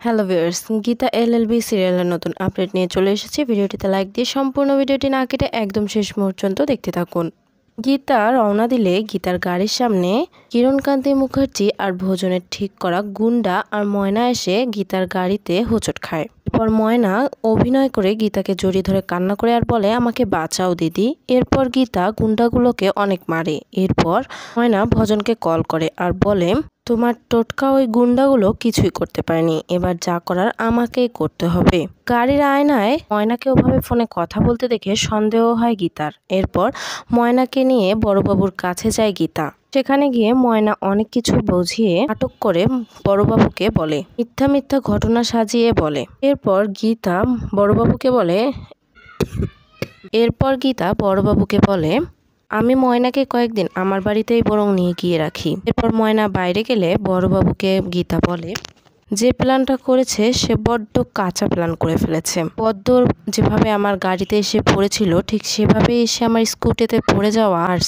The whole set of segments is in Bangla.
হ্যালো ভিউয়ার্স, গীতা এলএলবি সিরিয়ালের নতুন আপডেট নিয়ে চলে এসেছি। ভিডিওটিতে লাইক দিয়ে সম্পূর্ণ ভিডিওটি না কেটে একদম শেষ পর্যন্ত দেখতে থাকুন। গীতা রওনা দিলে গীতার গাড়ির সামনে কিরণকান্তি মুখার্জি আর ভোজনের ঠিক করা গুন্ডা আর ময়না এসে গীতার গাড়িতে হোঁচট খায়। এরপর ময়না অভিনয় করে গীতাকে জড়িয়ে ধরে কান্না করে আর বলে, আমাকে বাঁচাও দিদি। এরপর গীতা গুন্ডাগুলোকে অনেক মারে। এরপর ময়না ভজনকে কল করে আর বলে, তোমার টোটকা ওই গুন্ডাগুলো কিছুই করতে পারেনি, এবার যা করার আমাকেই করতে হবে। গাড়ির আয়নায় ময়নাকে ওভাবে ফোনে কথা বলতে দেখে সন্দেহ হয় গীতার। এরপর ময়নাকে নিয়ে বড়বাবুর কাছে যায় গীতা। সেখানে গিয়ে ময়না অনেক কিছু বুঝিয়ে নাটক করে বড়বাবুকে বলে, মিথ্যা মিথ্যা ঘটনা সাজিয়ে বলে। এরপর গীতা বড়বাবুকে বলে আমি ময়নাকে কয়েকদিন আমার বাড়িতেই বরং নিয়ে গিয়ে রাখি। এরপর ময়না বাইরে গেলে বড়বাবুকে গীতা বলে, যে প্ল্যানটা করেছে সে বড্ড কাঁচা প্ল্যান করে ফেলেছে। পদ্মর যেভাবে আমার গাড়িতে এসে পড়েছিল ঠিক সেভাবেই এসে আমার স্কুটিতে পড়ে যাওয়া আর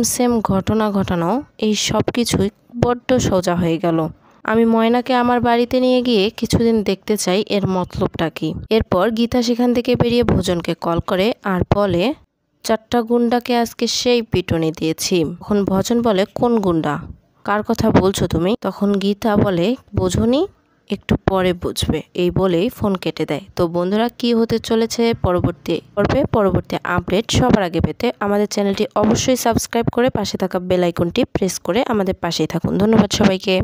সেম ঘটনা ঘটানো, এই সব কিছুই বড্ড সোজা হয়ে গেল। আমি ময়নাকে আমার বাড়িতে নিয়ে গিয়ে কিছুদিন দেখতে চাই, এর মতলবটা কি। এরপর গীতা সেখান থেকে বেরিয়ে ভোজনকে কল করে আর বলে, 4টা গুন্ডাকে আজকে সেই পিটুনি দিয়েছি। তখন ভজন বলে, কোন গুন্ডা, কার কথা বলছো তুমি? তখন গীতা বলে, বোঝনি, একটু পরে বুঝবে। এই বলেই ফোন কেটে দেয়। তো বন্ধুরা, কি হতে চলেছে পরবর্তী আপডেট সবার আগে পেতে আমাদের চ্যানেলটি অবশ্যই সাবস্ক্রাইব করে পাশে থাকা বেল আইকনটি প্রেস করে আমাদের পাশেই থাকুন। ধন্যবাদ সবাইকে।